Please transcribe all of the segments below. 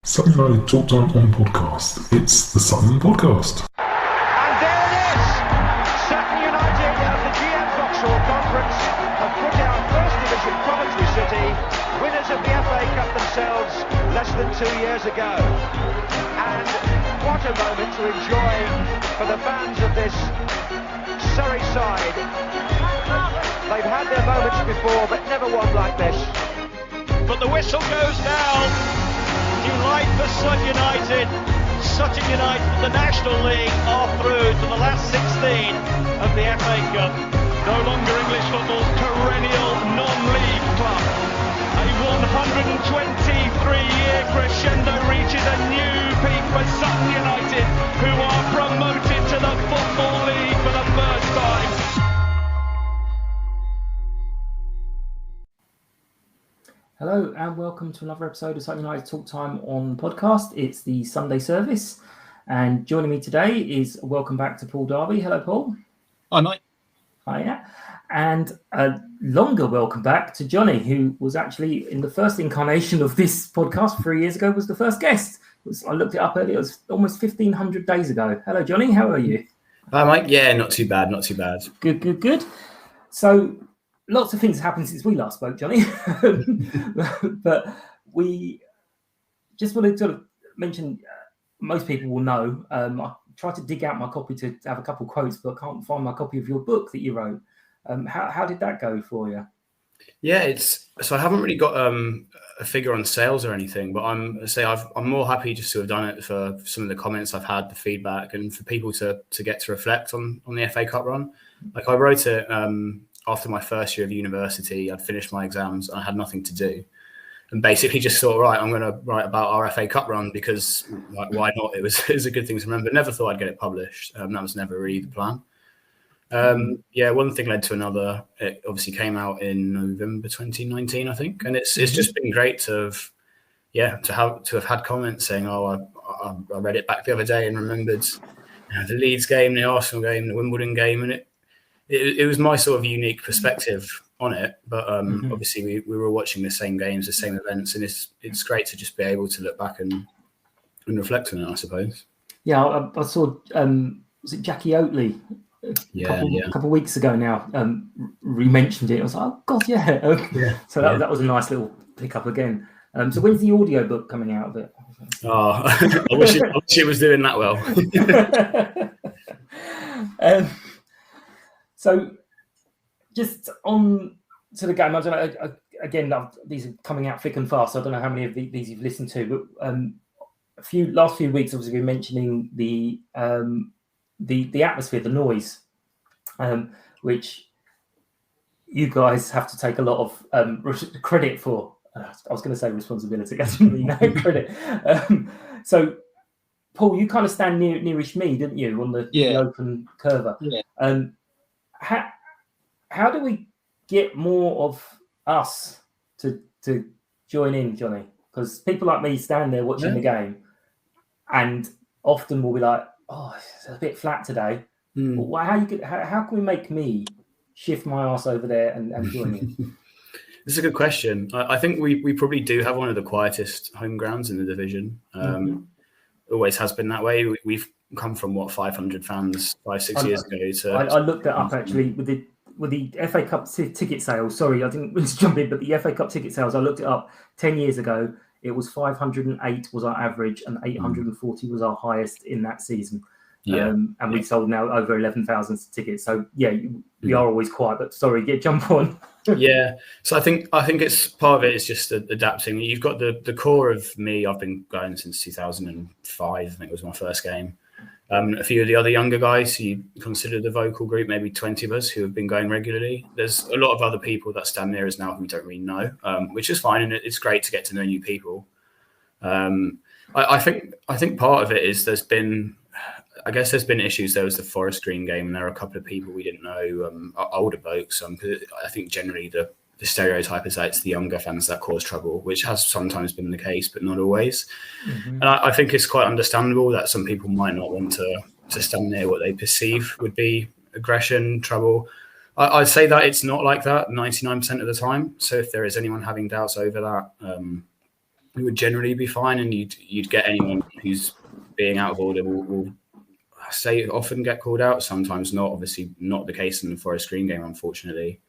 Sutton United Talk Time on podcast. It's the Sutton Podcast. And there it is! Sutton United of the GM Vauxhall Conference have put out First Division Coventry City, winners of the FA Cup themselves less than 2 years ago. And what a moment to enjoy for the fans of this Surrey side. They've had their moments before, but never one like this. But the whistle goes down. Delight for Sutton United. Sutton United, the National League, are through to the last 16 of the FA Cup. No longer English football's perennial non-league club. A 123-year crescendo reaches a new peak for Sutton United, who are promoted to the Football League for the first time. Hello and welcome to another episode of Sutton United Talk Time on podcast. It's the Sunday service, and joining me today is welcome back to Paul Darby. Hello, Paul. Hi, Mike. Hiya. And a longer welcome back to Johnnie, who was actually in the first incarnation of this podcast 3 years ago, was the first guest. I looked it up earlier, it was almost 1,500 days ago. Hello, Johnnie. How are you? Hi, Mike. Yeah, not too bad. Good. So, lots of things happened since we last spoke, Johnnie. But we just want to sort of mention, most people will know, I tried to dig out my copy to have a couple of quotes, but I can't find my copy of your book that you wrote. How did that go for you? Yeah, so I haven't really got a figure on sales or anything, but I'm more happy just to have done it for some of the comments I've had, the feedback, and for people to get to reflect on the FA Cup run. Like, I wrote it after my first year of university. I'd finished my exams and I had nothing to do, and basically just thought, right, I'm going to write about our FA Cup run because, like, why not? It was a good thing to remember. Never thought I'd get it published. That was never really the plan. One thing led to another. It obviously came out in November 2019, I think, and it's just been great to have had comments saying, "Oh, I read it back the other day and remembered the Leeds game, the Arsenal game, the Wimbledon game," and it was my sort of unique perspective on it. But obviously we were watching the same games, the same events, and it's great to just be able to look back and reflect on it, I suppose. Yeah, I saw was it Jackie Oatley? A couple of weeks ago now, re-mentioned it. I was like, oh God, yeah. So that was a nice little pick-up again. So when's the audio book coming out of it? Oh, I wish it was doing that well. So just on to the game, I don't know, again, these are coming out thick and fast, so I don't know how many of these you've listened to, but last few weeks, obviously, we're mentioning the atmosphere, the noise, which you guys have to take a lot of credit for. I was going to say responsibility. I didn't really know credit. So, Paul, you kind of stand nearish me, didn't you, on the open curver? Yeah. How do we get more of us to join in, Johnnie? Because people like me stand there watching the game, and often will be like, "Oh, it's a bit flat today." Well, how can we make me shift my ass over there and join in? This is a good question. I think we probably do have one of the quietest home grounds in the division. Always has been that way. We've come from 500 fans 5-6 years ago. I looked that up actually with the FA Cup ticket sales. Sorry, I didn't mean to jump in, but the FA Cup ticket sales, I looked it up 10 years ago. It was 508 was our average, and 840 was our highest in that season. And we sold now over 11,000 tickets. So we are always quiet. But sorry, jump on. So I think it's part of it is just adapting. You've got the core of me. I've been going since 2005. I think it was my first game. A few of the other younger guys who you consider the vocal group, maybe 20 of us who have been going regularly. There's a lot of other people that stand near us now who we don't really know, which is fine, and it's great to get to know new people. I think part of it is there's been issues. There was the Forest Green game, and there are a couple of people we didn't know, older folks. I think generally the stereotype is that it's the younger fans that cause trouble, which has sometimes been the case, but not always. And I think it's quite understandable that some people might not want to stand near what they perceive would be aggression, trouble. I'd say that it's not like that 99% of the time. So if there is anyone having doubts over that, would generally be fine, and you'd get anyone who's being out of order will say often get called out, sometimes not. Obviously, not the case in the Forest Green game, unfortunately.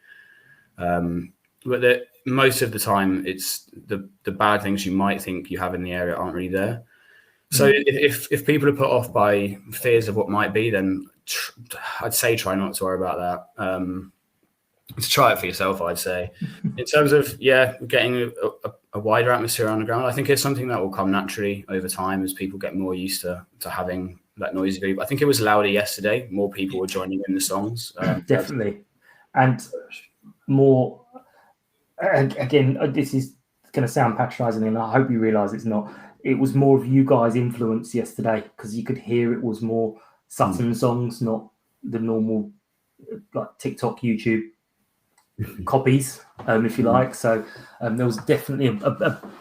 But most of the time, it's the bad things you might think you have in the area aren't really there. So if people are put off by fears of what might be, then I'd say try not to worry about that. To try it for yourself, I'd say. In terms of getting a wider atmosphere on the ground, I think it's something that will come naturally over time as people get more used to having that noisy group. I think it was louder yesterday. More people were joining in the songs. Definitely, and more. Again, this is going to sound patronising, and I hope you realise it's not. It was more of you guys' influence yesterday because you could hear it was more Sutton songs, not the normal like TikTok, YouTube copies, if you like. So there was definitely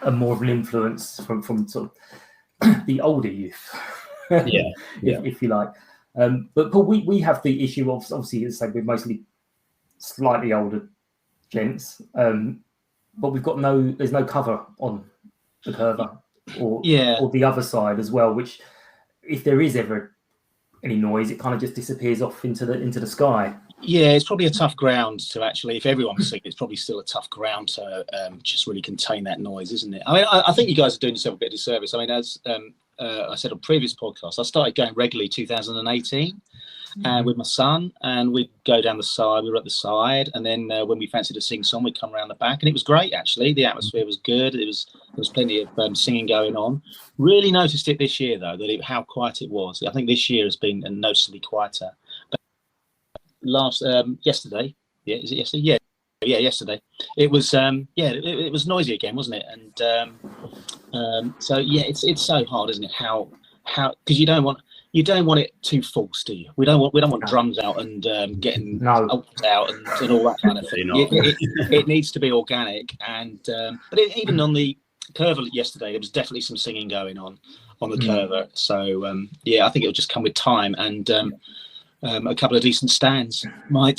a more of an influence from sort of the older youth, if you like. But we have the issue of obviously, as I say, we're mostly slightly older gents, but there's no cover on the curver or the other side as well, which if there is ever any noise, it kind of just disappears off into the sky. Yeah, it's probably a tough ground to actually, if everyone was singing, it's probably still a tough ground to just really contain that noise, isn't it? I mean, I think you guys are doing yourself a bit of disservice. I mean, as I said on previous podcasts, I started going regularly 2018 with my son, and we'd go down the side. We were at the side, and then when we fancied a sing-song, we'd come around the back, and it was great, actually. The atmosphere was good. There was plenty of singing going on. Really noticed it this year, though, how quiet it was. I think this year has been noticeably quieter. But yesterday, is it yesterday? Yeah, yesterday. It was it was noisy again, wasn't it? And so it's so hard, isn't it? How because you don't want it too false, do you? We don't want drums out and getting ults out and all that kind of thing. It needs to be organic. And but even on the curve yesterday, there was definitely some singing going on the curve. So I think it'll just come with time, and a couple of decent stands might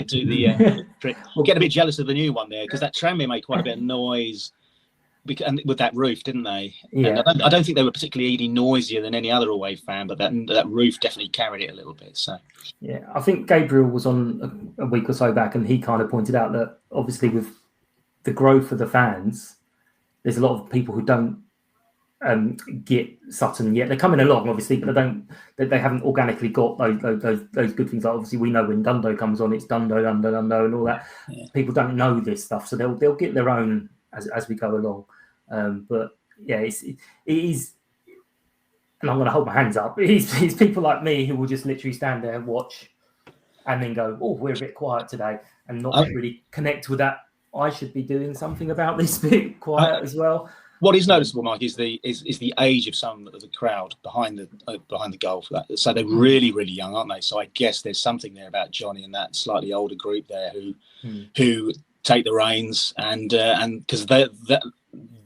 do the trick. We'll get a bit jealous of the new one there because that Tranmere made quite a bit of noise. And with that roof, didn't they? Yeah. And I don't think they were particularly any noisier than any other away fan, but that roof definitely carried it a little bit. So, yeah, I think Gabriel was on a week or so back, and he kind of pointed out that obviously with the growth of the fans, there's a lot of people who don't get Sutton yet. They're coming along, obviously, but they haven't organically got those good things. Like obviously, we know when Dundo comes on, it's Dundo, and all that. Yeah. People don't know this stuff, so they'll get their own as we go along. But yeah, it is, and I'm going to hold my hands up. It's people like me who will just literally stand there and watch, and then go, "Oh, we're a bit quiet today," and not really connect with that. I should be doing something about this bit quiet as well. What is noticeable, Mike, is the age of some of the crowd behind the goal for that. So they're really, really young, aren't they? So I guess there's something there about Johnnie and that slightly older group there who take the reins and because they're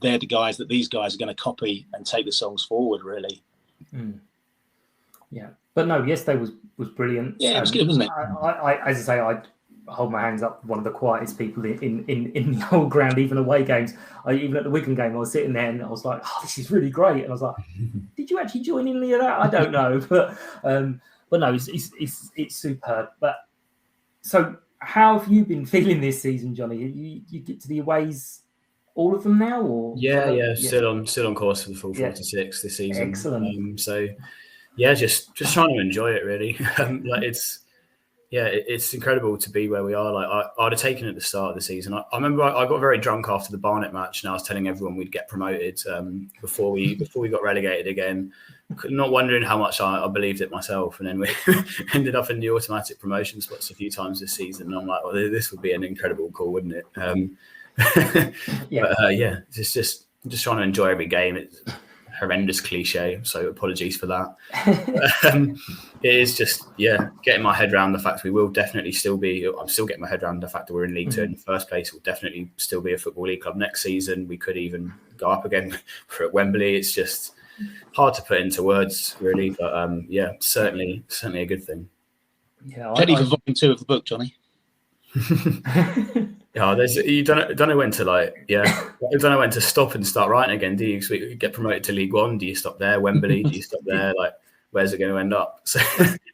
the guys that these guys are going to copy and take the songs forward, really. Yeah, but no, yesterday was brilliant. Yeah, it was good, wasn't it? I as I say, I hold my hands up. One of the quietest people in the whole ground, even away games. Even at the Wigan game, I was sitting there and I was like, "Oh, this is really great." And I was like, "Did you actually join in any of that?" I don't know, but no, it's superb. But so, how have you been feeling this season, Johnny? You get to the aways, all of them now, or still on course for the full 46 this season. Excellent. So yeah, just trying to enjoy it really. It's incredible to be where we are. Like I'd have taken it at the start of the season. I remember I got very drunk after the Barnet match, and I was telling everyone we'd get promoted before we got relegated again. Not wondering how much I believed it myself, and then we ended up in the automatic promotion spots a few times this season. And I'm like, well, this would be an incredible call, wouldn't it? Just trying to enjoy every game. It's a horrendous cliche, so apologies for that. It is just getting my head around the fact we will definitely still be. I'm still getting my head around the fact that we're in League Two in the first place. We'll definitely still be a Football League club next season. We could even go up again for at Wembley. It's just hard to put into words, really, but certainly a good thing. Yeah, ready for volume 2 of the book, Johnny. Yeah, you don't know when to you don't know when to stop and start writing again, do you? So you get promoted to League One. Do you stop there? Wembley? Do you stop there? Where's it going to end up? So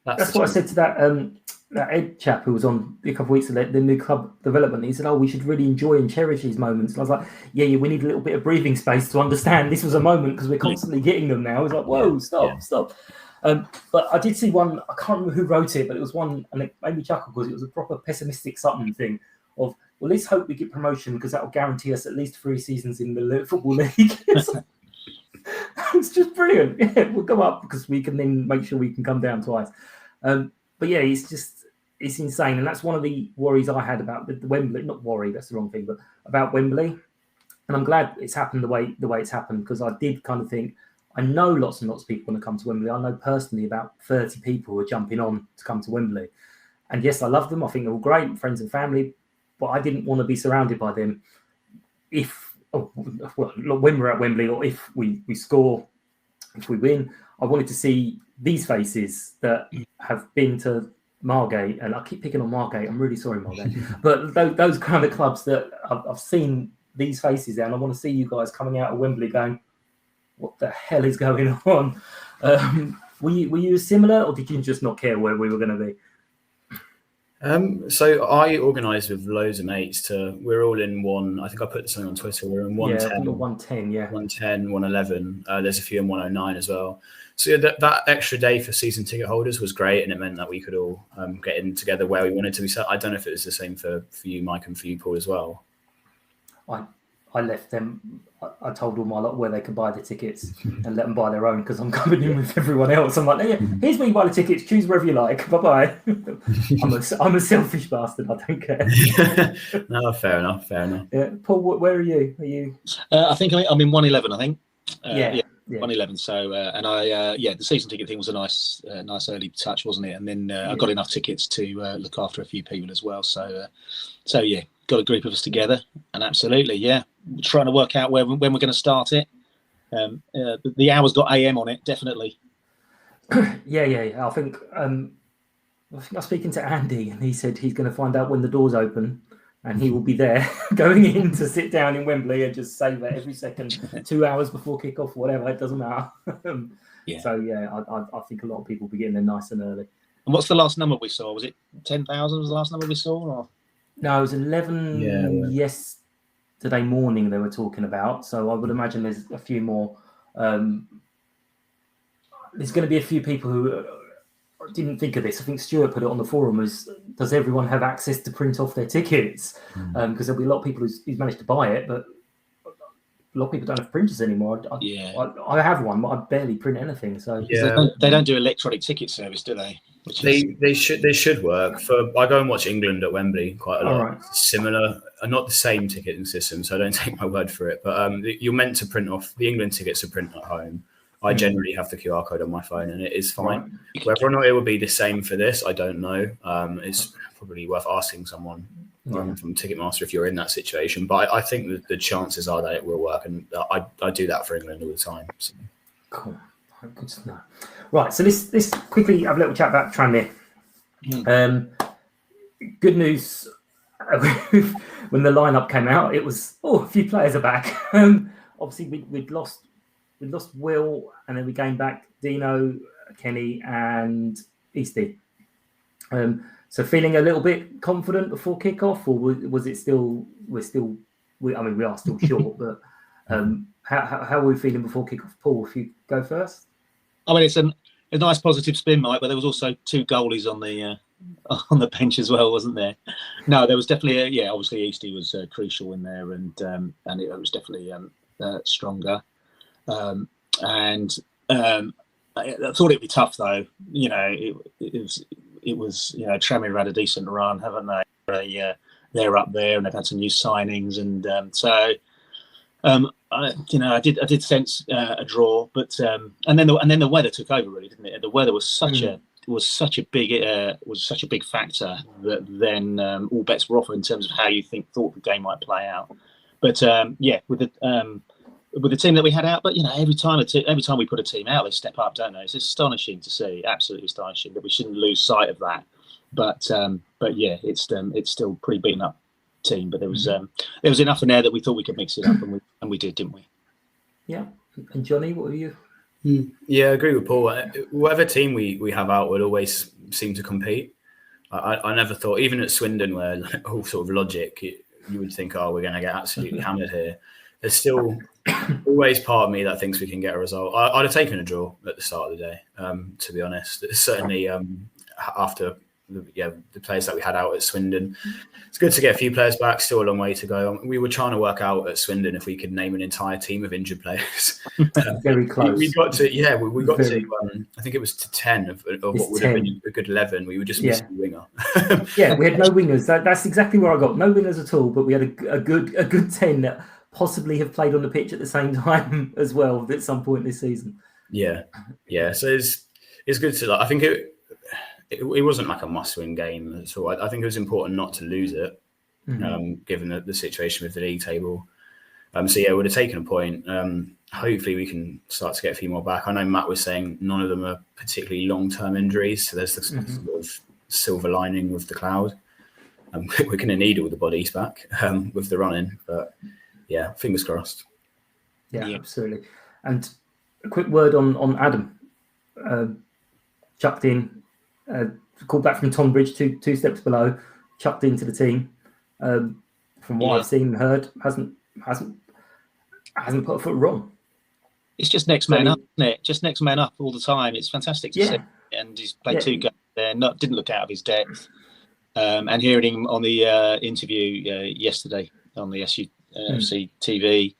that's what I said to that Ed chap who was on a couple of weeks ago, the new club development. He said, "Oh, we should really enjoy and cherish these moments." And I was like, "Yeah, we need a little bit of breathing space to understand this was a moment because we're constantly getting them now." It's like, "Whoa, stop." But I did see one. I can't remember who wrote it, but it was one, and it made me chuckle because it was a proper pessimistic Sutton thing of, well, let's hope we get promotion because that will guarantee us at least 3 seasons in the Football League. It's just brilliant. Yeah, we'll go up because we can then make sure we can come down twice. But yeah, it's insane. And that's one of the worries I had about the Wembley. Not worry, that's the wrong thing, but about Wembley. And I'm glad it's happened the way it's happened, because I did kind of think, I know lots and lots of people want to come to Wembley. I know personally about 30 people who are jumping on to come to Wembley. And yes, I love them. I think they're all great, friends and family. But I didn't want to be surrounded by them when we're at Wembley, or if we score, if we win. I wanted to see these faces that have been to Margate, and I keep picking on Margate. I'm really sorry, Margate. But those kind of clubs that I've seen these faces there, and I want to see you guys coming out of Wembley going, what the hell is going on? Were you similar, or did you just not care where we were going to be? So I organised with loads of mates we're all in one. I think I put something on Twitter. We're in 110. 110, yeah. 110, 111. There's a few in 109 as well. So that extra day for season ticket holders was great, and it meant that we could all get in together where we wanted to be. So I don't know if it was the same for you, Mike, and for you, Paul, as well. I left them. I told all my lot where they could buy the tickets and let them buy their own, because I'm coming in with everyone else. I'm like, yeah, here's where you buy the tickets. Choose wherever you like. Bye bye. I'm a selfish bastard. I don't care. No, fair enough. Yeah. Paul, where are you? Are you? I think I'm in 111. I think. Yeah. 111. So and I the season ticket thing was a nice early touch, wasn't it? And then I got enough tickets to look after a few people as well. So yeah, got a group of us together, and absolutely, yeah, trying to work out when we're going to start it. The hour's got AM on it, definitely. Yeah. I think I was speaking to Andy, and he said he's going to find out when the doors open, and he will be there going in to sit down in Wembley and just savour every second. 2 hours before kickoff, whatever, it doesn't matter. So yeah, I think a lot of people will be getting there nice and early. And what's the last number we saw? Was it 10,000? Was the last number we saw? Or? No, it was 11 yesterday morning they were talking about. So I would imagine there's a few more. There's going to be a few people who didn't think of this. I think Stuart put it on the forum as, does everyone have access to print off their tickets? Because there'll be a lot of people who's managed to buy it, but a lot of people don't have printers anymore. I have one, but I barely print anything. So they don't do electronic ticket service, do they? They should work. I go and watch England at Wembley quite a lot. Right. Similar, not the same ticketing system, so don't take my word for it. But you're meant to print off the England tickets to print at home. I generally have the QR code on my phone, and it is fine. Right. Whether or not it will be the same for this, I don't know. It's probably worth asking someone from Ticketmaster if you're in that situation. But I think that the chances are that it will work, and I do that for England all the time. So. Cool. Good to know. Right, so let's quickly have a little chat about Tranmere. Good news. When the lineup came out, it was a few players are back. Obviously, we'd lost Will, and then we gained back Dino, Kenny, and Eastie. So feeling a little bit confident before kickoff, or was it still? We are still short, but how are we feeling before kickoff? Paul, if you go first. I mean, it's a nice positive spin, Mike, but there was also 2 goalies on the bench as well, wasn't there? No, there was definitely obviously Eastie was crucial in there, and it was definitely stronger. I thought it'd be tough though. It was Tranmere had a decent run, haven't they? They're up there, and they've had some new signings, and I did sense a draw, but and then the weather took over, really, didn't it? The weather was such a big factor that then all bets were off in terms of how you thought the game might play out. But with the team that we had out, but every time we put a team out, they step up, don't they? It's astonishing to see, absolutely astonishing, that we shouldn't lose sight of that. But yeah, it's still pretty beaten up. team, but there was enough in there that we thought we could mix it up, and we did, didn't we? Yeah. And Johnny, what were you? Yeah, I agree with Paul. Whatever team we have out would always seem to compete. I never thought, even at Swindon, where all sort of logic, you would think, oh, we're going to get absolutely hammered here. There's still always part of me that thinks we can get a result. I'd have taken a draw at the start of the day, to be honest. Certainly after the players that we had out at Swindon. It's good to get a few players back, still a long way to go. We were trying to work out at Swindon if we could name an entire team of injured players. Very close. We got to, we got to, I think it was to 10 of what would have been a good 11. We were just missing a winger. We had no wingers. That's exactly where I got. No wingers at all, but we had a good 10 that possibly have played on the pitch at the same time as well at some point this season. Yeah. So it's good to, I think it wasn't like a must-win game at all. I think it was important not to lose it, given the situation with the league table. We would have taken a point. Hopefully we can start to get a few more back. I know Matt was saying none of them are particularly long-term injuries, so there's this sort of silver lining with the cloud. We're going to need all the bodies back with the running, but yeah, fingers crossed. Yeah, absolutely. And a quick word on Adam. Chucked in. Called back from Tonbridge, two steps below, chucked into the team. From what I've seen and heard, hasn't put a foot wrong. It's just next man up, isn't it? Just next man up all the time. It's fantastic to see. And he's played 2 games there, didn't look out of his depth. And hearing him on the interview yesterday on the SUFC TV,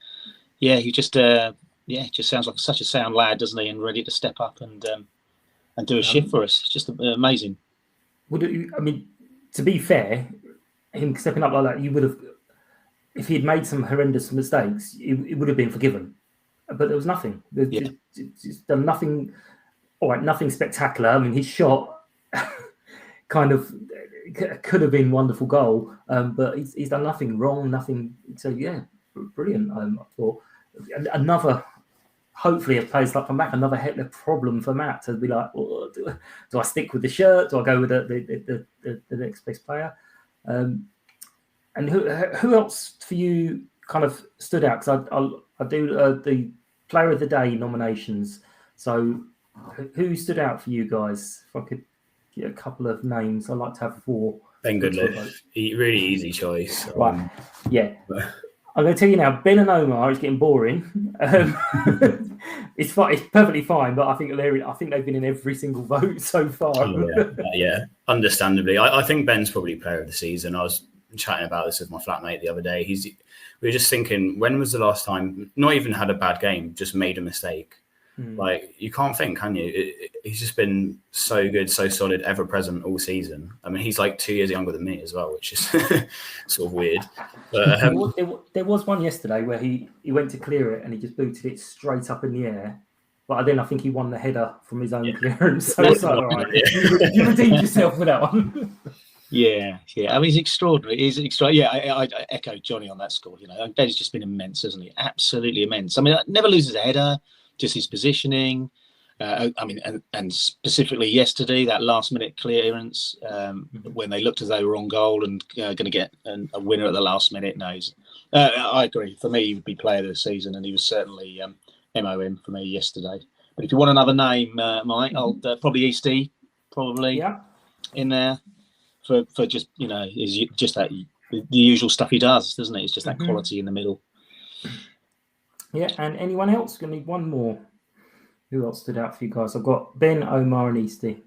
he just sounds like such a sound lad, doesn't he? And ready to step up and do a shift for us. It's just amazing. To be fair, him stepping up like that, you would have, if he had made some horrendous mistakes, it would have been forgiven. But there was nothing. He's done nothing. All right, nothing spectacular. I mean, his shot kind of could have been a wonderful goal, but he's done nothing wrong, nothing. So brilliant. I thought another. Hopefully, if players like come back, another Hitler problem for Matt to be like, do I stick with the shirt? Do I go with the next best player? And who else for you kind of stood out? Because I do the Player of the Day nominations. So who stood out for you guys? If I could get a couple of names, I'd like to have 4. Ben Goodliff, really easy choice. Right, I'm going to tell you now, Ben and Omar is getting boring. It's fine, it's perfectly fine, but I think they've been in every single vote so far. Understandably. I think Ben's probably player of the season. I was chatting about this with my flatmate the other day. We were just thinking, when was the last time, not even had a bad game, just made a mistake? Like, you can't think, can you? He's just been so good, so solid, ever present all season. I mean, he's like 2 years younger than me as well, which is sort of weird. But there was one yesterday where he went to clear it and he just booted it straight up in the air. But then I think he won the header from his own clearance. So it's like, all right, you redeemed yourself with that one. Yeah. I mean, he's extraordinary. I echo Johnny on that score. Ben's just been immense, hasn't he? Absolutely immense. I mean, never loses a header. Just his positioning, and specifically yesterday, that last-minute clearance when they looked as though they were on goal and going to get a winner at the last minute. No, I agree. For me, he would be player of the season, and he was certainly MOM for me yesterday. But if you want another name, Mike, I'll probably Eastie, in there for just is just that the usual stuff he does, doesn't it? It's just that quality in the middle. Yeah, and anyone else? Gonna need one more. Who else stood out for you guys? I've got Ben, Omar, and Eastie.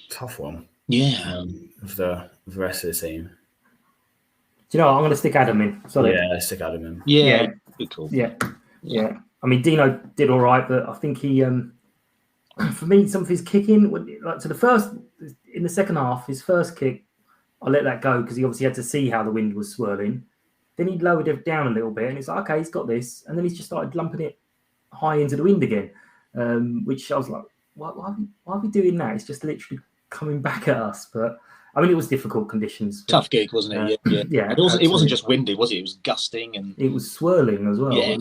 Tough one. Yeah. Of the rest of the team. Do you know what? I'm going to stick Adam in. Sorry. Yeah, stick Adam in. Yeah. Good call. Yeah. I mean, Dino did all right, but I think he, for me, some of his kicking, like to in the second half, his first kick, I let that go because he obviously had to see how the wind was swirling. Then he lowered it down a little bit and he's like, okay, he's got this. And then he's just started lumping it high into the wind again, which I was like, why are we doing that? It's just literally coming back at us. But I mean, it was difficult conditions. But, tough gig, wasn't it? Yeah. It wasn't just windy, was it? It was gusting and it was swirling as well. Yeah,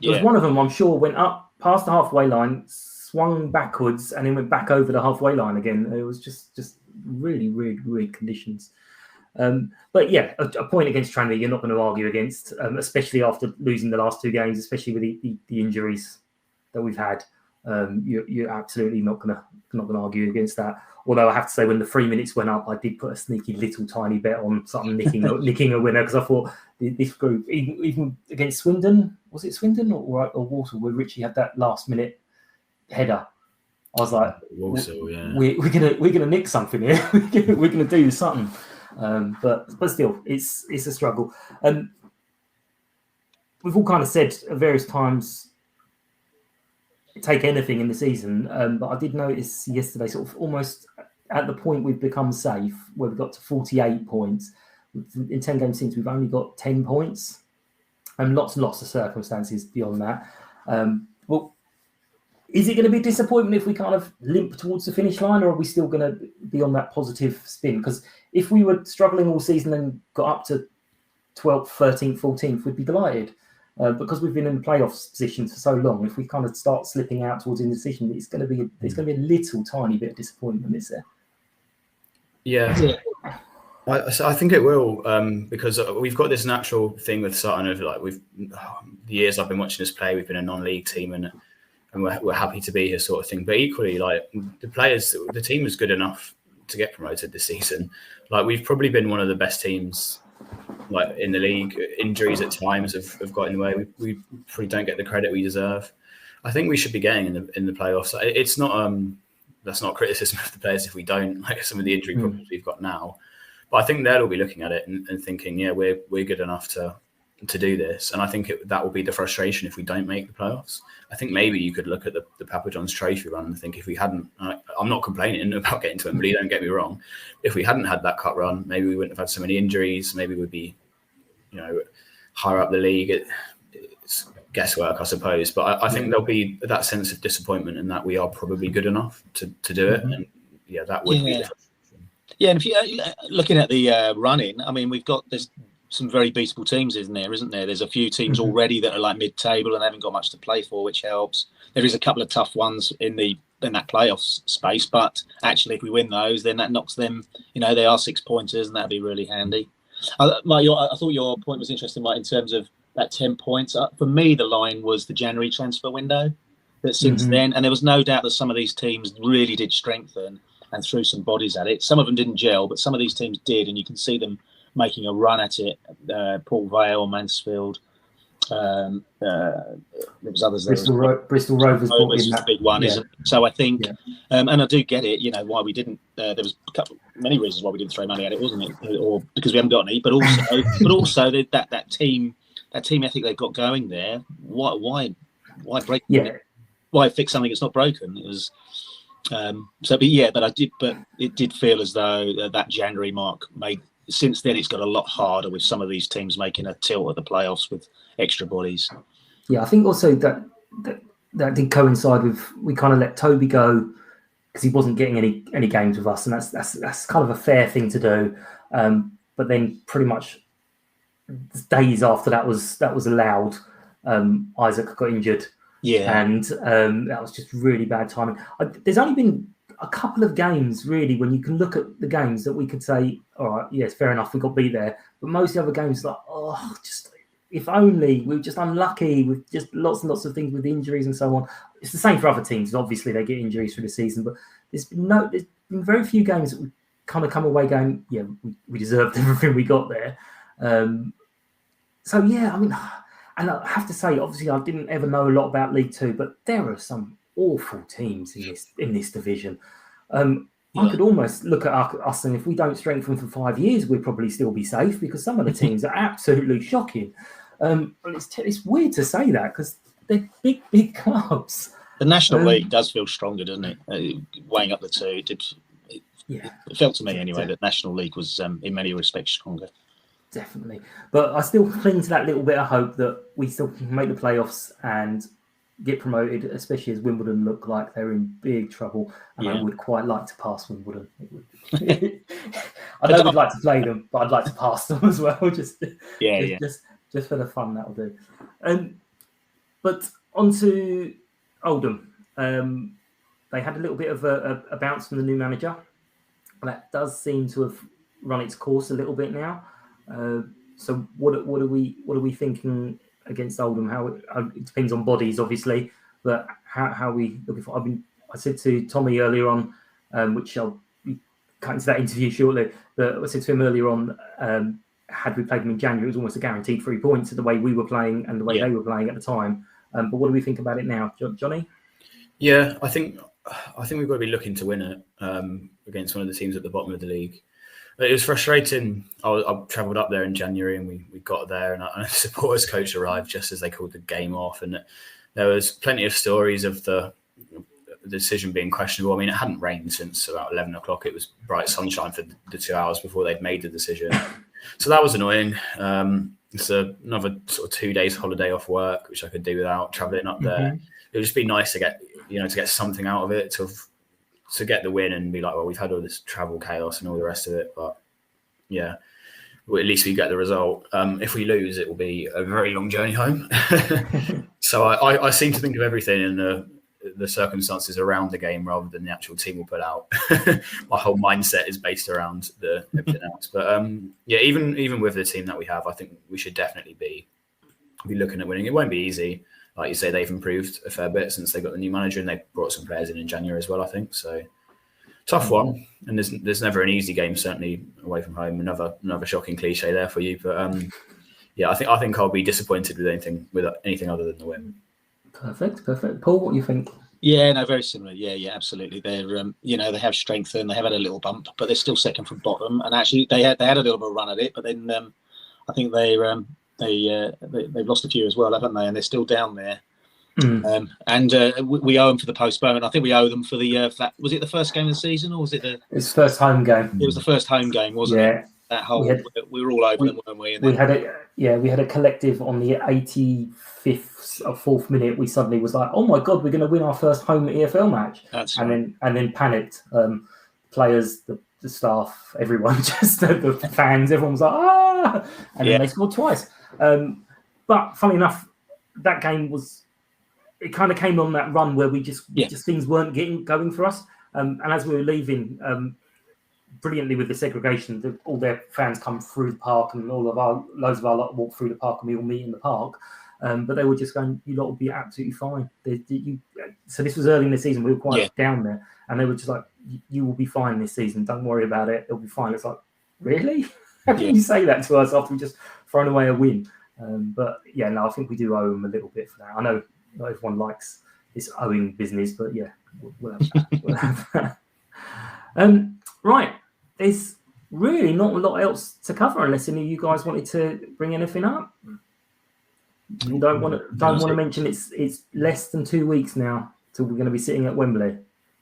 it was one of them, I'm sure, went up past the halfway line, swung backwards, and then went back over the halfway line again. It was just really weird conditions. But yeah, a point against Tranmere, you're not going to argue against, especially after losing the last 2 games, especially with the injuries that we've had. You're absolutely not going to argue against that. Although I have to say, when the 3 minutes went up, I did put a sneaky little tiny bet on something nicking a winner, because I thought this group, even against Swindon, was it Swindon or Walsall, where Richie had that last minute header? I was like, Walsall, yeah. we're gonna nick something here. we're gonna do something. But still, it's a struggle. We've all kind of said at various times, take anything in the season, but I did notice yesterday, sort of almost at the point we've become safe, where we've got to 48 points. In 10 games since, we've only got 10 points, and lots of circumstances beyond that. Well, is it going to be a disappointment if we kind of limp towards the finish line, or are we still going to be on that positive spin? Because if we were struggling all season and got up to 12th, 13th, 14th, we'd be delighted. Because we've been in the playoffs position for so long, if we kind of start slipping out towards indecision, there's going to be a little tiny bit of disappointment, is there? Yeah. I think it will, because we've got this natural thing with Sutton of like the years I've been watching us play, we've been a non-league team and we're happy to be here, sort of thing. But equally, like the team is good enough to get promoted this season. Like we've probably been one of the best teams like in the league. Injuries at times have got in the way. We probably don't get the credit we deserve. I think we should be getting in the playoffs. It's not that's not criticism of the players if we don't, like some of the injury problems we've got now. But I think they'll all be looking at it and thinking, yeah, we're good enough to do this. And I think that will be the frustration if we don't make the playoffs. I think maybe you could look at the Papa John's Trophy run and think if we hadn't, I'm not complaining about getting to Wembley, don't get me wrong. If we hadn't had that cup run, maybe we wouldn't have had so many injuries. Maybe we'd be, higher up the league. It's guesswork, I suppose. But I think there'll be that sense of disappointment in that we are probably good enough to do it. And yeah, that would be. Yeah, and if you looking at the running, I mean, there's some very beatable teams, isn't there? There's a few teams already that are like mid-table and haven't got much to play for, which helps. There is a couple of tough ones in that playoffs space, but actually, if we win those, then that knocks them. They are 6 pointers, and that'd be really handy. Mike, I thought your point was interesting, Mike, in terms of that 10 points. For me, the line was the January transfer window. That since then, and there was no doubt that some of these teams really did strengthen and threw some bodies at it. Some of them didn't gel, but some of these teams did, and you can see them making a run at it. Port Vale, Mansfield, there was others. Bristol Rovers was a big one, isn't it? So I think, and I do get it. Why we didn't. There was many reasons why we didn't throw money at it, wasn't it? Or because we haven't got any, but also, that team ethic they've got going there. Why break? Yeah. Why fix something that's not broken? It was. But it did feel as though that January mark made. Since then, it's got a lot harder with some of these teams making a tilt at the playoffs with extra bodies. Yeah, I think also that did coincide with we kind of let Toby go because he wasn't getting any games with us, and that's kind of a fair thing to do. But then pretty much days after that was allowed, Isaac got injured. Yeah, and that was just really bad timing. There's only been a couple of games really when you can look at the games that we could say, all right, yes, fair enough, we got beat there. But most of the other games, just if only we're just unlucky with just lots and lots of things with injuries and so on. It's the same for other teams. Obviously, they get injuries through the season, but there's been very few games that we kind of come away going, yeah, we deserved everything we got there. So yeah, I mean. And I have to say, obviously, I didn't ever know a lot about League Two, but there are some awful teams in this division. I could almost look at us, and if we don't strengthen for 5 years, we'd probably still be safe because some of the teams are absolutely shocking. But it's weird to say that because they're big clubs. The National League does feel stronger, doesn't it? Weighing up the two, it felt to me anyway that National League was in many respects stronger. Definitely. But I still cling to that little bit of hope that we still can make the playoffs and get promoted, especially as Wimbledon look like they're in big trouble. And I would quite like to pass Wimbledon. I know we'd like to play them, but I'd like to pass them as well. Just for the fun, that'll do. But on to Oldham. They had a little bit of a bounce from the new manager. That does seem to have run its course a little bit now. So what are we thinking against Oldham? How it depends on bodies, obviously, but how are we looking for? I said to Tommy earlier on, which I'll be cutting to that interview shortly, but I said to him earlier on, had we played them in January, it was almost a guaranteed 3 points the way we were playing and the way they were playing at the time. But what do we think about it now, Johnny? Yeah, I think we've got to be looking to win it against one of the teams at the bottom of the league. It was frustrating. I travelled up there in January and we got there and a supporters coach arrived just as they called the game off, and there was plenty of stories of the decision being questionable. I mean, it hadn't rained since about 11 o'clock. It was bright sunshine for the 2 hours before they'd made the decision. So that was annoying. It's another sort of 2 days holiday off work, which I could do without travelling up there. It would just be nice to get something out of it, to get the win and be like, well, we've had all this travel chaos and all the rest of it. But yeah, well, at least we get the result. If we lose, it will be a very long journey home. So I seem to think of everything in the circumstances around the game rather than the actual team will put out. My whole mindset is based around the everything else. But yeah, even with the team that we have, I think we should definitely be looking at winning. It won't be easy. Like you say, they've improved a fair bit since they got the new manager, and they brought some players in January as well, I think. So tough one, and there's never an easy game, certainly away from home. Another shocking cliche there for you, but yeah, I think I'll be disappointed with anything other than the win. Perfect. Paul, what do you think? Yeah, no, very similar. Yeah, absolutely. They're they have strengthened. They have had a little bump, but they're still second from bottom. And actually, they had a little bit of a run at it, but then I think they've lost a few as well, haven't they? And they're still down there. We owe them for the postponement. I think we owe them for the was it the first game of the season, or was it It's the first home game. It was the first home game, wasn't it? That whole we were all over them, weren't we? And we had a collective on the 85th or 4th minute. We suddenly was like, oh my god, we're going to win our first home EFL match. That's and then panicked. Players, the staff, everyone, just the fans, everyone was like, ah, and then they scored twice. But funny enough, that game it kind of came on that run where we just things weren't going for us. And as we were leaving, brilliantly with the segregation, all their fans come through the park, and loads of our lot walk through the park, and we all meet in the park. But they were just going, you lot will be absolutely fine. So this was early in the season. We were quite down there, and they were just like, you will be fine this season. Don't worry about it. It'll be fine. It's like, really? How can you say that to us after we just thrown away a win? But yeah, no, I think we do owe them a little bit for that. I know not everyone likes this owing business, but yeah, we'll have that. We'll have that. Right, there's really not a lot else to cover unless any of you guys wanted to bring anything up. Don't want to mention it's less than 2 weeks now till we're going to be sitting at Wembley.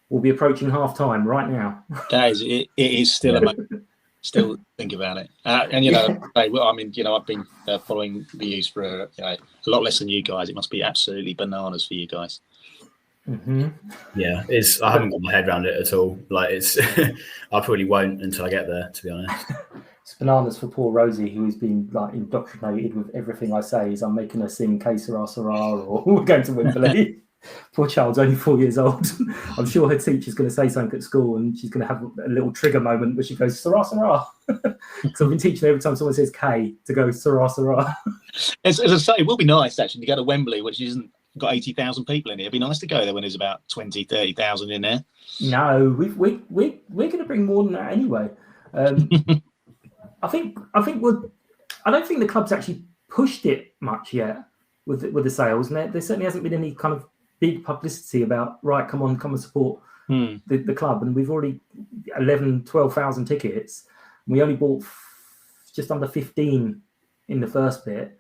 We'll be approaching half time right now. It is still amazing. Still think about it, and I mean, I've been following the news for a lot less than you guys. It must be absolutely bananas for you guys. Mm-hmm. Yeah, I haven't got my head around it at all. Like I probably won't until I get there, to be honest. It's bananas for poor Rosie, who's been like indoctrinated with everything I say. Is I'm making her sing "K Sarah Sarah" or we're going to Wembley. Poor child's only 4 years old. I'm sure her teacher's going to say something at school, and she's going to have a little trigger moment where she goes "Sarah Sarah." Because I've been teaching her every time someone says "K" to go "Sarah Sarah." As I say, it will be nice actually to go to Wembley, which isn't got 80,000 people in it. It'd be nice to go there when there's about 20, 30,000 in there. No, we're going to bring more than that anyway. I think I don't think the club's actually pushed it much yet with the sales, and there certainly hasn't been any kind of big publicity about come and support the club. And we've already 12,000 tickets. We only bought just under 15 in the first bit.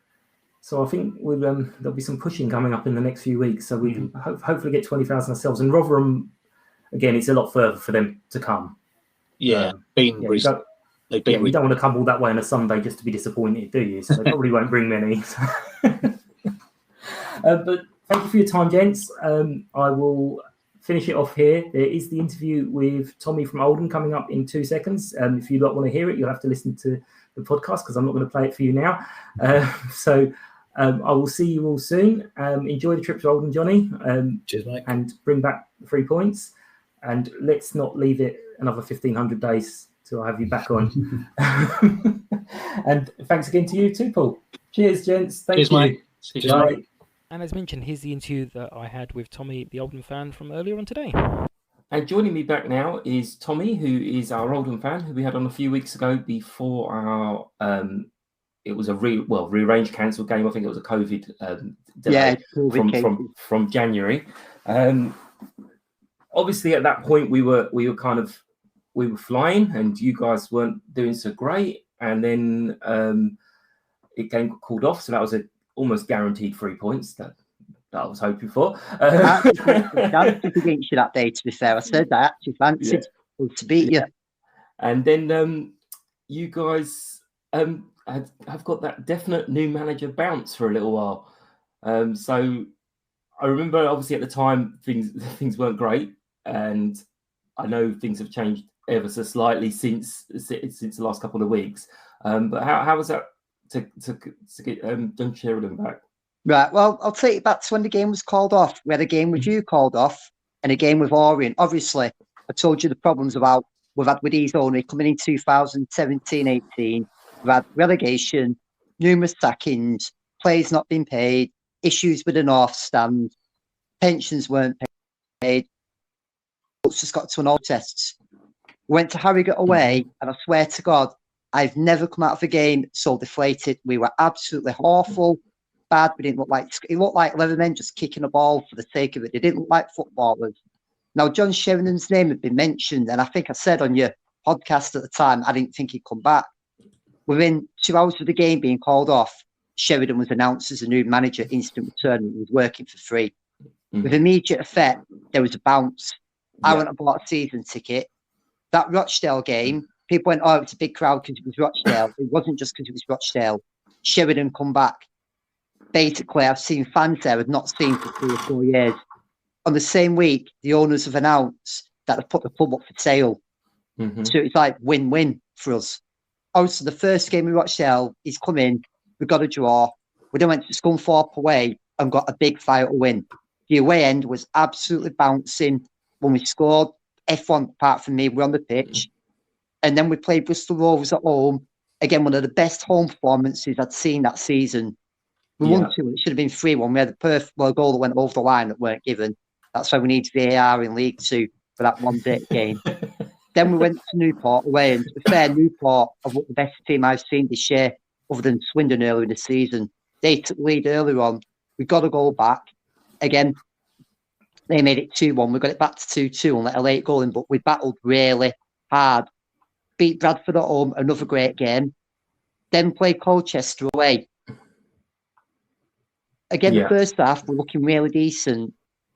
So I think there'll be some pushing coming up in the next few weeks. So we can hopefully get 20,000 ourselves. And Rotherham, again, it's a lot further for them to come. Yeah, you don't want to come all that way on a Sunday just to be disappointed, do you? So they probably won't bring many. But thank you for your time, gents. I will finish it off here. There is the interview with Tommy from Oldham coming up in 2 seconds. If you don't want to hear it, you'll have to listen to the podcast because I'm not going to play it for you now. So I will see you all soon. Enjoy the trip to Oldham, Johnny. Cheers, mate. And bring back the 3 points. And let's not leave it another 1,500 days till I have you back on. And thanks again to you too, Paul. Cheers, gents. Thank Cheers, you. mate. See you Bye. soon. And as mentioned, here's the interview that I had with Tommy, the Oldham fan, from earlier on today. And joining me back now is Tommy, who is our Oldham fan, who we had on a few weeks ago before our it was a rearranged cancelled game. I think it was a COVID delay from January. Obviously, at that point, we were flying, and you guys weren't doing so great. And then it game got called off, so that was a almost guaranteed 3 points that I was hoping for. That's against you that day, to be fair. I said that actually fancied to beat you. And then you guys have got that definite new manager bounce for a little while. So I remember, obviously, at the time, things weren't great, and I know things have changed ever so slightly since the last couple of weeks. But how was that to get John Sheridan back? Right, well, I'll take it back to when the game was called off. We had a game with you called off and a game with Orient. Obviously, I told you the problems we've had with these only coming in 2017-18. We've had relegation, numerous sackings, players not being paid, issues with the North Stand, pensions weren't paid. It's just got to an all tests. Went to Harrogate away, and I swear to God, I've never come out of a game so deflated. We were absolutely awful. Bad. We didn't look like it looked like 11 men just kicking a ball for the sake of it. They didn't look like footballers. Now, John Sheridan's name had been mentioned, and I think I said on your podcast at the time I didn't think he'd come back. Within 2 hours of the game being called off, Sheridan was announced as a new manager, instant return, and he was working for free. With immediate effect, there was a bounce. I went and bought a season ticket. That Rochdale game, people went, "Oh, it's a big crowd because it was Rochdale." It wasn't just because it was Rochdale. Sheridan come back. Basically, I've seen fans there I've not seen for 3 or 4 years. On the same week, the owners have announced that they've put the club up for sale. So it's like win-win for us. Also, the first game we watched, he's come in, we got a draw. We then went to Scunthorpe away and got a big vital win. The away end was absolutely bouncing. When we scored, F1, apart from me, we're on the pitch. And then we played Bristol Rovers at home. Again, one of the best home performances I'd seen that season. We won 2. It should have been 3-1. We had a perfect goal that went over the line that weren't given. That's why we need VAR in League 2 for that one-day game. Then we went to Newport away. And to be fair, Newport have looked the best team I've seen this year, other than Swindon earlier in the season. They took the lead earlier on. We got a goal back. Again, they made it 2-1. We got it back to 2-2 and let a late goal in, but we battled really hard. Beat Bradford at home, another great game. Then played Colchester away. Again, the first half, we're looking really decent.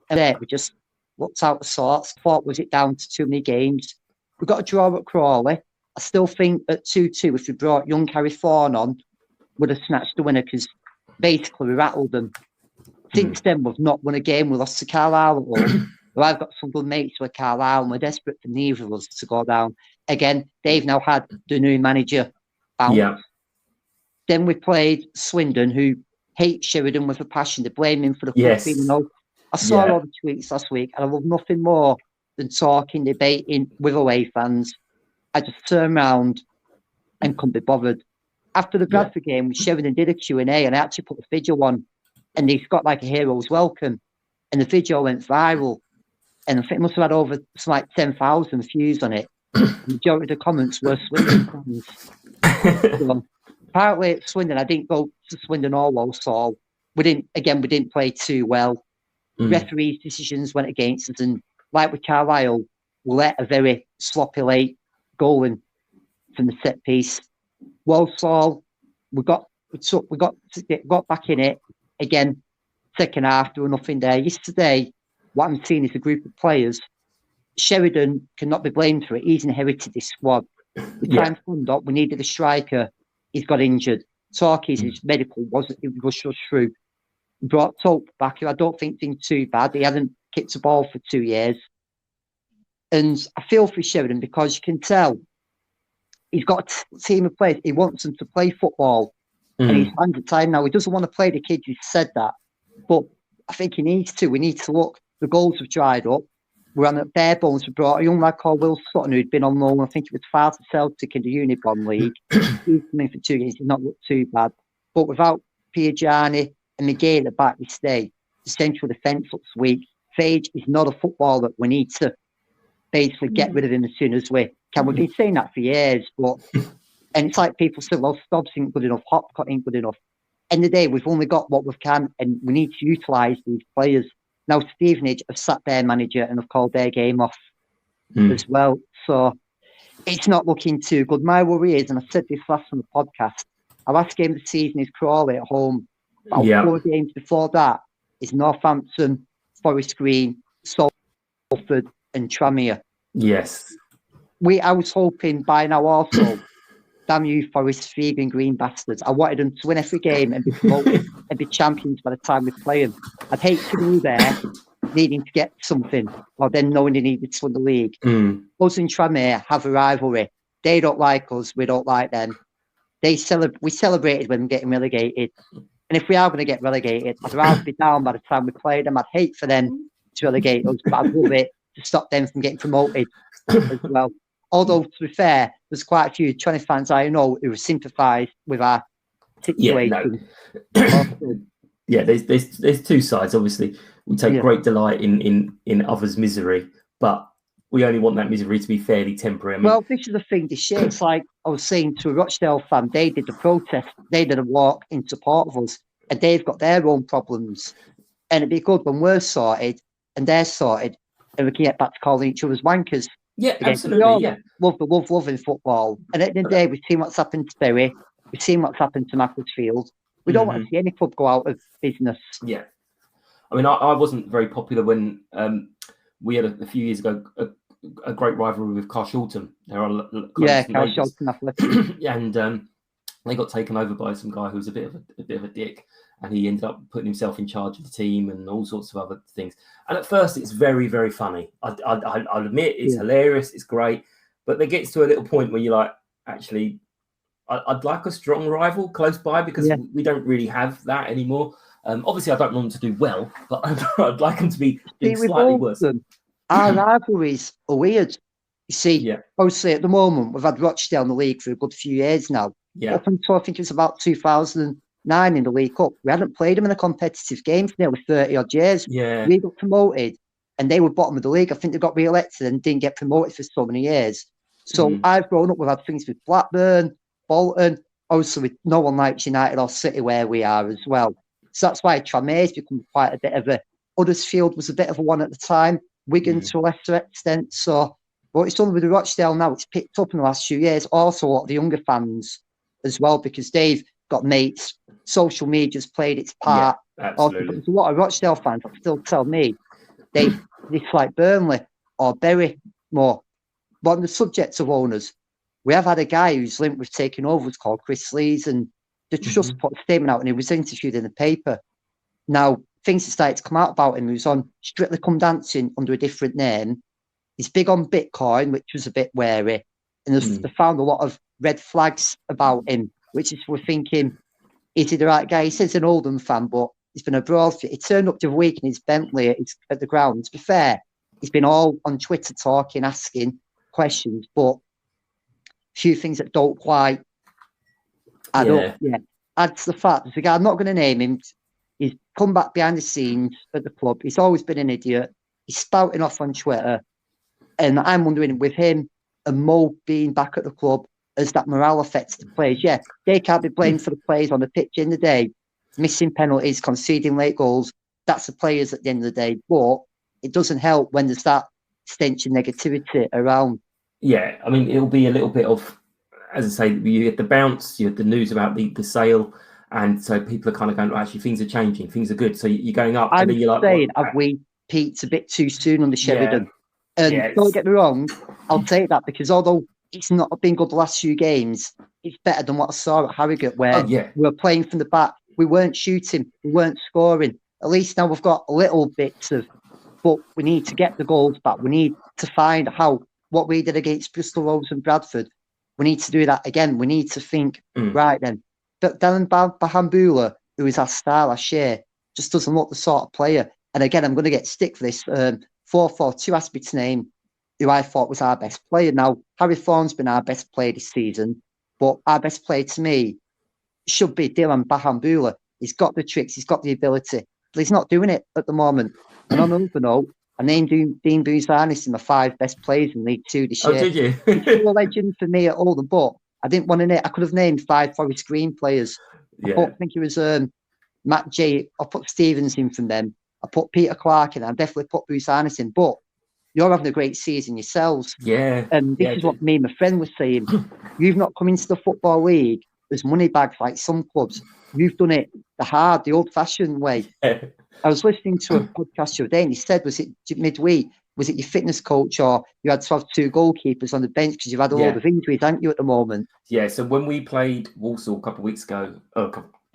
And then we just looked out of sorts. Thought, was it down to too many games? We got a draw at Crawley. I still think at 2-2, if we brought young Harry Thorne on, would have snatched the winner because basically we rattled them. Since then, we've not won a game. We lost to Carlisle at home. Well, I've got some good mates with Carlisle, and we're desperate for neither of us to go down. Again, they've now had the new manager bounce. Then we played Swindon, who hate Sheridan with a passion. They blame him for the club being low. I saw all the tweets last week, and I love nothing more than talking, debating with away fans. I just turned around and couldn't be bothered. After the Bradford game, Sheridan did a Q&A, and I actually put the video on, and he's got like a hero's welcome, and the video went viral, and I think it must have had over like 10,000 views on it. The majority of the comments were Swindon fans. So, apparently at Swindon, I didn't go to Swindon or Walsall. We didn't play too well. Referees' decisions went against us, and like with Carlisle, we let a very sloppy late goal in from the set piece. Walsall, we got back in it again. Second half, there was nothing there. Yesterday, what I'm seeing is a group of players. Sheridan cannot be blamed for it. He's inherited this squad. We tried to fund up. We needed a striker. He's got injured. Torquay's his medical wasn't. It was just through. Brought Tope back, who I don't think did too bad. He hadn't kicked a ball for 2 years. And I feel for Sheridan because you can tell he's got a team of players. He wants them to play football. And he's hands are tied now. He doesn't want to play the kid who said that. But I think he needs to. We need to look. The goals have dried up. we're on at bare bones. We brought a young lad called Will Sutton who'd been on loan. I think it was far to Celtic in the Unibond League. He's coming for 2 games. He's not looked too bad. But without Johnnie and McGee at the back, we stay. The central defence looks weak. Fage is not a footballer. We need to basically get rid of him as soon as we can. We've been saying that for years, but and it's like people say, well, Stubbs ain't good enough, Hopcott ain't good enough. End of the day, we've only got what we can, and we need to utilise these players. Now, Stevenage have sat their manager and have called their game off as well. So it's not looking too good. My worry is, and I said this last on the podcast, our last game of the season is Crawley at home. About 4 games before that is Northampton, Forest Green, Salford, and Tranmere. Yes. I was hoping by now also, damn you, Forest, thieving green bastards. I wanted them to win every game and be promoted and be champions by the time we play them. I'd hate to be there needing to get something or then knowing they needed to win the league. Us and Tranmere have a rivalry. They don't like us, we don't like them. We celebrated when getting relegated. And if we are going to get relegated, I'd rather be down by the time we play them. I'd hate for them to relegate us, but I'd love it to stop them from getting promoted as well. Although, to be fair, there's quite a few Tranmere fans I know who sympathise with our situation. There's two sides. Obviously, we take great delight in others' misery, but we only want that misery to be fairly temporary. I mean, well, this is the thing. This year, it's like I was saying to a Rochdale fan, they did the protest, they did a walk in support of us, and they've got their own problems. And it'd be good when we're sorted and they're sorted, and we can get back to calling each other's wankers. Yeah, again. absolutely. Love in football. And at the end of the day, we've seen what's happened to Bury, we've seen what's happened to Macclesfield. We don't want to see any club go out of business. Yeah. I mean, I wasn't very popular when we had a few years ago a great rivalry with Carshalton. Carshalton Athletic. And they got taken over by some guy who was a bit of a dick, and he ended up putting himself in charge of the team and all sorts of other things. And at first, it's very, very funny. I'll admit it's hilarious, it's great, but there gets to a little point where you're like, actually, I'd like a strong rival close by because we don't really have that anymore. Obviously, I don't want them to do well, but I'd like them to be slightly worse. Our rivalries are weird. You see, obviously at the moment, we've had Rochdale in the league for a good few years now. Yeah. Up until I think it was about 2009 in the League Cup, we hadn't played them in a competitive game for nearly 30 odd years. Yeah. We got promoted and they were bottom of the league. I think they got re-elected and didn't get promoted for so many years. So I've grown up, we've had things with Blackburn, Bolton, obviously with no one likes United or City where we are as well. So that's why Tranmere's become quite a bit of a, Huddersfield was a bit of a one at the time, Wigan to a lesser extent. So what it's done with the Rochdale now, it's picked up in the last few years. Also, a lot of the younger fans as well, because they've got mates. Social media's played its part. Yeah, absolutely. There's a lot of Rochdale fans that still tell me they dislike Burnley or Bury more. But on the subject of owners, we have had a guy who's linked with taking over, it's called Chris Lees, and they just put a statement out and he was interviewed in the paper. Now, things have started to come out about him. He was on Strictly Come Dancing under a different name. He's big on Bitcoin, which was a bit wary. And they found a lot of red flags about him, which is we're thinking, is he the right guy? He says he's an Oldham fan, but he's been abroad. He turned up the other week in his Bentley at the ground. To be fair, he's been all on Twitter talking, asking questions, but a few things that don't quite add up. Yeah. Adds to the fact, there's a guy, I'm not going to name him, he's come back behind the scenes at the club. He's always been an idiot. He's spouting off on Twitter. And I'm wondering, with him and Mo being back at the club, as that morale affects the players. Yeah, they can't be blamed for the players on the pitch in the day. Missing penalties, conceding late goals, that's the players at the end of the day. But it doesn't help when there's that stench of negativity around. Yeah, I mean, it'll be a little bit of, as I say, you had the bounce, you had the news about the sale, and so people are kind of going, well, actually, things are changing, things are good. So you're going up. I'm and you're saying, like, have we peaked a bit too soon on the Sheridan? And don't get me wrong, I'll take that, because although it's not been good the last few games, it's better than what I saw at Harrogate, where we were playing from the back. We weren't shooting, we weren't scoring. At least now we've got a little bits of, but we need to get the goals back. We need to find what we did against Bristol Rovers and Bradford, we need to do that again. We need to think, right then. But Dylan Bahambula, who is our star last year, just doesn't look the sort of player. And again, I'm going to get stick for this. 4-4-2 asked me to name who I thought was our best player. Now, Harry Thorne's been our best player this season, but our best player to me should be Dylan Bahambula. He's got the tricks, he's got the ability, but he's not doing it at the moment. And on another note, I named Dean Boozanis in my 5 best players in League 2 this year. Oh, did you? He's still a legend for me at Oldham, but I didn't want to name. I could have named 5 Forest Green players. I think it was Matt J. I put Stevens in from them. I put Peter Clark in. I definitely put Boozanis in. But you're having a great season yourselves. Yeah. And this is what me and my friend was saying. You've not come into the Football League as money bags like some clubs. You've done it the old-fashioned way. I was listening to a podcast the other day, and he said, was it midweek? Was it your fitness coach, or you had to have 2 goalkeepers on the bench because you've had a load of injuries, haven't you, at the moment? Yeah, so when we played Walsall a couple of weeks ago,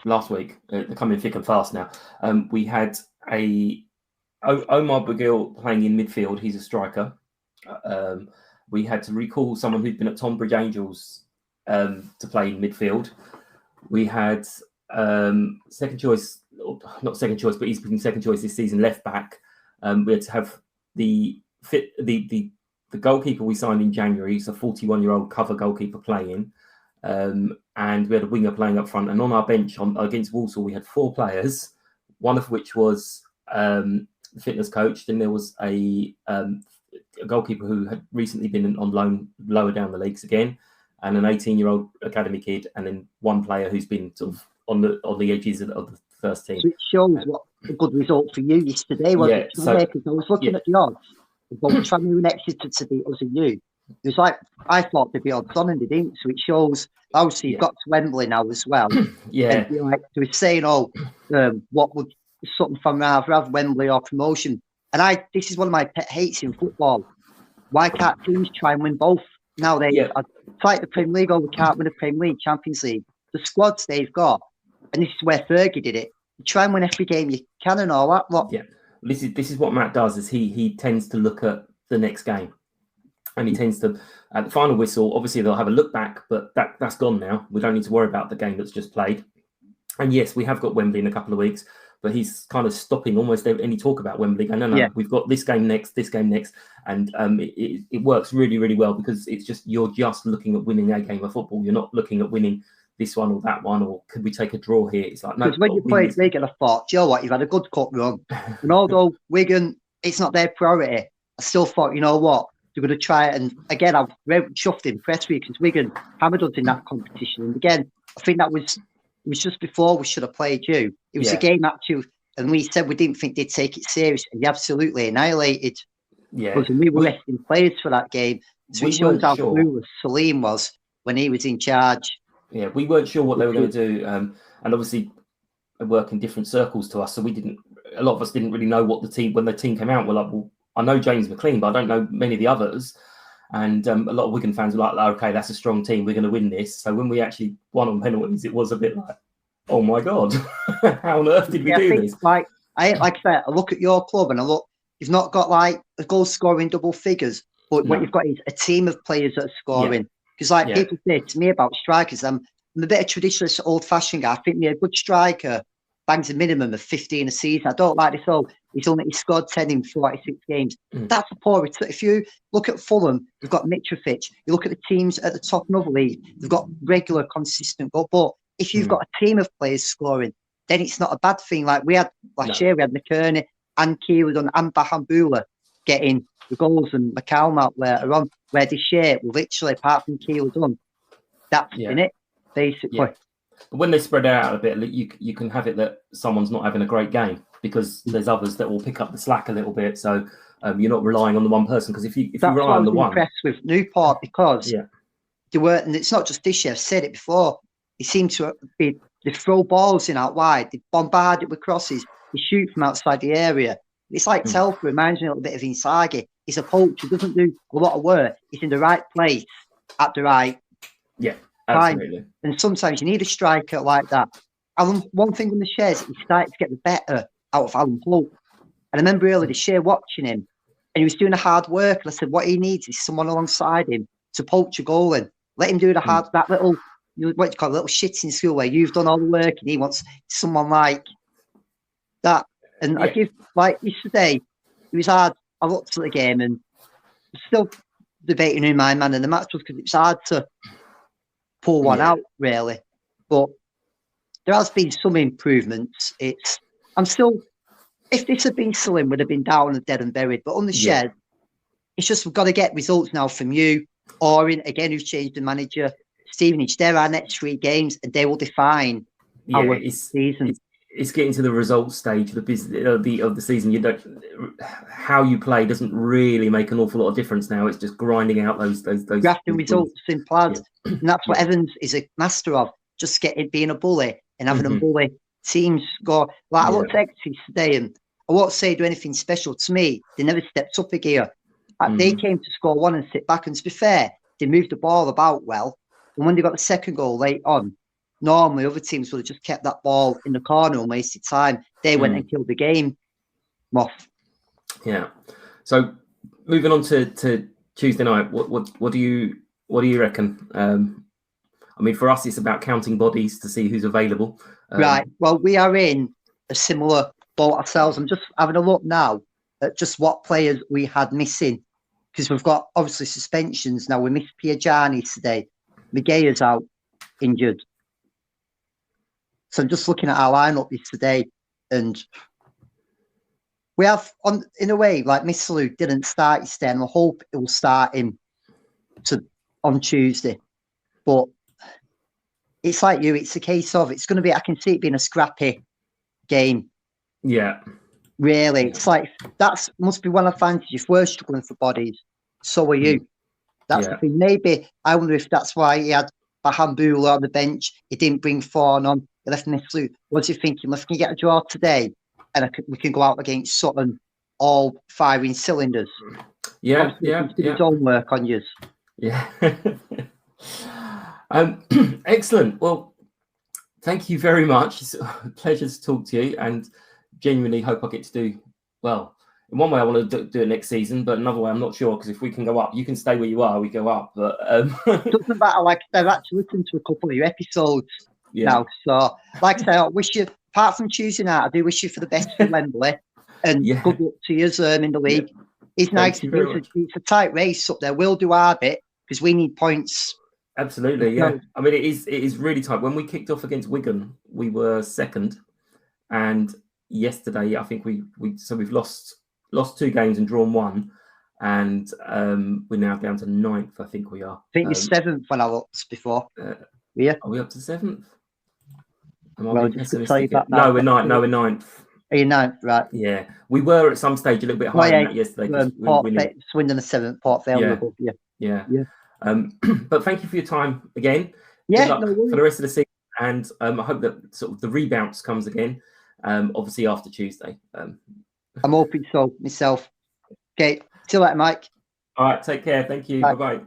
last week, they're coming thick and fast now, we had Omar Bagil playing in midfield. He's a striker. We had to recall someone who'd been at Tonbridge Angels to play in midfield. We had second choice, not second choice, but he's been second choice this season, left back. We had to have the goalkeeper we signed in January. He's a 41-year-old cover goalkeeper playing. And we had a winger playing up front. And on our bench against Walsall, we had 4 players, one of which was the fitness coach. Then there was a goalkeeper who had recently been on loan lower down the leagues again, and an 18-year-old academy kid, and then one player who's been sort of on the edges of the first team. So it shows what a good result for you yesterday was. Because I was looking at the odds. But Tranmere and Exeter to beat us and you. It was like, I thought they'd be odds on and they didn't. So it shows, obviously, you've got to Wembley now as well. Yeah. And like, they were saying, what would Sutton fan rather have, Wembley or promotion? And this is one of my pet hates in football. Why can't teams try and win both nowadays? It's like the Premier League, we can't win the Premier League, Champions League. The squads they've got, and this is where Fergie did it, you try and win every game you can and all that lot. Yeah. This is what Matt does, is he tends to look at the next game. And he tends to, at the final whistle, obviously they'll have a look back, but that's gone now. We don't need to worry about the game that's just played. And yes, we have got Wembley in a couple of weeks, but he's kind of stopping almost any talk about Wembley. No, we've got this game next. And it works really, really well, because it's just, you're just looking at winning a game of football. You're not looking at winning this one or that one, or could we take a draw here? It's like, no. Because when you played Wigan, I thought, do you know what, you've had a good cup run. And although Wigan, it's not their priority, I still thought, you know what, they're going to try it. And again, I'm very chuffed in press week because Wigan hammered us in that competition. And again, I think it was just before we should have played you. It was a game actually, and we said we didn't think they'd take it serious, and they absolutely annihilated. Yeah, because we were resting players for that game. So it shows how clueless Salim was when he was in charge. Yeah, we weren't sure what they were going to do, and obviously they work in different circles to us, so a lot of us didn't really know what when the team came out. We're like, well, I know James McLean, but I don't know many of the others. And a lot of Wigan fans were like, okay, that's a strong team, we're going to win this. So when we actually won on penalties, it was a bit like, oh my God, how on earth did we do this? Like I said, I look at your club and you've not got like a goal scoring double figures, but what you've got is a team of players that are scoring. Because people say to me about strikers, I'm a bit of traditionalist, old-fashioned guy. I think a good striker bangs a minimum of 15 a season. I don't like this he scored 10 in 46 games. That's a poor return. If you look at Fulham, you've got Mitrovic. You look at the teams at the top of another league, they've got regular, consistent goal. But if you've got a team of players scoring, then it's not a bad thing. Like we had last year, we had McKerney and Keelan and Bahambula getting the goals, and McCallum out later on, where this year, literally, apart from Keelan done, that's in it, basically. Yeah. But when they spread out a bit, you can have it that someone's not having a great game, because there's others that will pick up the slack a little bit. So you're not relying on the one person, because if you rely on the one. Impressed with Newport, because they were, and it's not just this year, I've said it before, they seem to be, they throw balls in out wide, they bombard it with crosses, they shoot from outside the area. It's like Telfer, reminds me a little bit of Inzaghi. He's a poacher, doesn't do a lot of work. He's in the right place at the right absolutely time. And sometimes you need a striker like that. One thing on the shares, he started to get the better out of Alan Pope. And I remember earlier this year watching him, and he was doing the hard work. And I said, what he needs is someone alongside him to poach a goal in. Let him do the hard, that little, what you call it, little shit in school where you've done all the work and he wants someone like that. And I give, like yesterday, it was hard I looked at the game and still debating who my man in the match was because it's hard to pull one out, really. But there has been some improvements. I'm still, if this had been Slim, would have been down and dead and buried. But on the shed, it's just we've got to get results now from you, Orin, again, who's changed the manager, Stevenage. They're our next 3 games, and they will define our season. It's getting to the results stage of the season. You don't, how you play doesn't really make an awful lot of difference now. It's just grinding out those grafting results in plans, and that's what Evans is a master of. Just being a bully and having a bully teams score. Like I looked at Exeter today, and I won't say do anything special. To me, they never stepped up a gear. They came to score 1 and sit back. And to be fair, they moved the ball about well. And when they got the second goal late on, normally other teams would have just kept that ball in the corner and wasted time. They went and killed the game off. Yeah. So moving on to Tuesday night, what do you reckon? I mean, for us, it's about counting bodies to see who's available. Right. Well, we are in a similar boat ourselves. I'm just having a look now at just what players we had missing, because we've got obviously suspensions now. We missed Johnnie today. Migea's out injured. So I'm just looking at our lineup today, and we have, in a way, like Missalou didn't start his day, and I hope it will start him on Tuesday. But it's like you, it's a case of, it's going to be, I can see it being a scrappy game. Yeah. Really. It's like, must be one advantage. If we're struggling for bodies, so are you. That's the thing. Maybe, I wonder if that's why he had Bahambula on the bench. He didn't bring Fawn on. He left Missalou. What's he thinking? Let's get a draw today, and we can go out against Sutton, all firing cylinders. Yeah, His own work on you. Yeah. Excellent. Well, thank you very much. It's a pleasure to talk to you, and genuinely hope I get to do well. In one way, I want to do it next season, but another way, I'm not sure, because if we can go up, you can stay where you are. We go up, but doesn't matter. Like, I've actually listened to a couple of your episodes now, so like I say, I wish you, apart from Tuesday night, I do wish you for the best for Wembley, and good luck to you in the league. It's nice. It's a tight race up there. We'll do our bit because we need points. Absolutely, yeah. I mean, it is really tight. When we kicked off against Wigan, we were second, and yesterday I think we've lost 2 games and drawn 1, and we're now down to 9th. I think we are. I think you're 7th when I looked before. Yeah. Are we up to 7th? Well, just to tell you about that. No, we're 9th. No, we're 9th. Are you 9th? Right. Yeah, we were at some stage a little bit higher than that yesterday. Swindon the 7th, Port Vale above you. Yeah. But thank you for your time again. Yeah, good luck for the rest of the season, and I hope that sort of the rebounds comes again. Obviously after Tuesday. I'm hoping so myself. Okay, see you later, Mike. All right, take care. Thank you. Bye bye.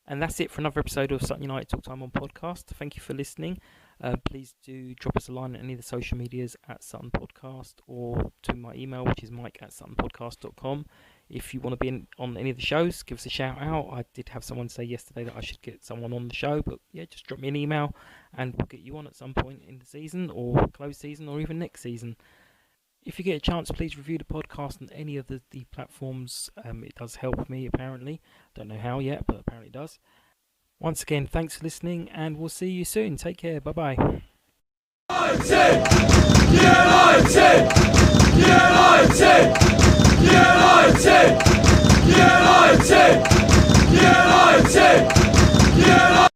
And that's it for another episode of Sutton United Talk Time on podcast. Thank you for listening. Please do drop us a line at any of the social medias at Sutton Podcast, or to my email, which is mike@suttonpodcast.com. If you want to be on any of the shows, give us a shout out. I did have someone say yesterday that I should get someone on the show, but yeah, just drop me an email and we'll get you on at some point in the season, or close season, or even next season. If you get a chance, please review the podcast on any of the platforms. It does help me, apparently. Don't know how yet, but apparently it does. Once again, thanks for listening, and we'll see you soon. Take care. Bye-bye. United! United! United! United! United! United!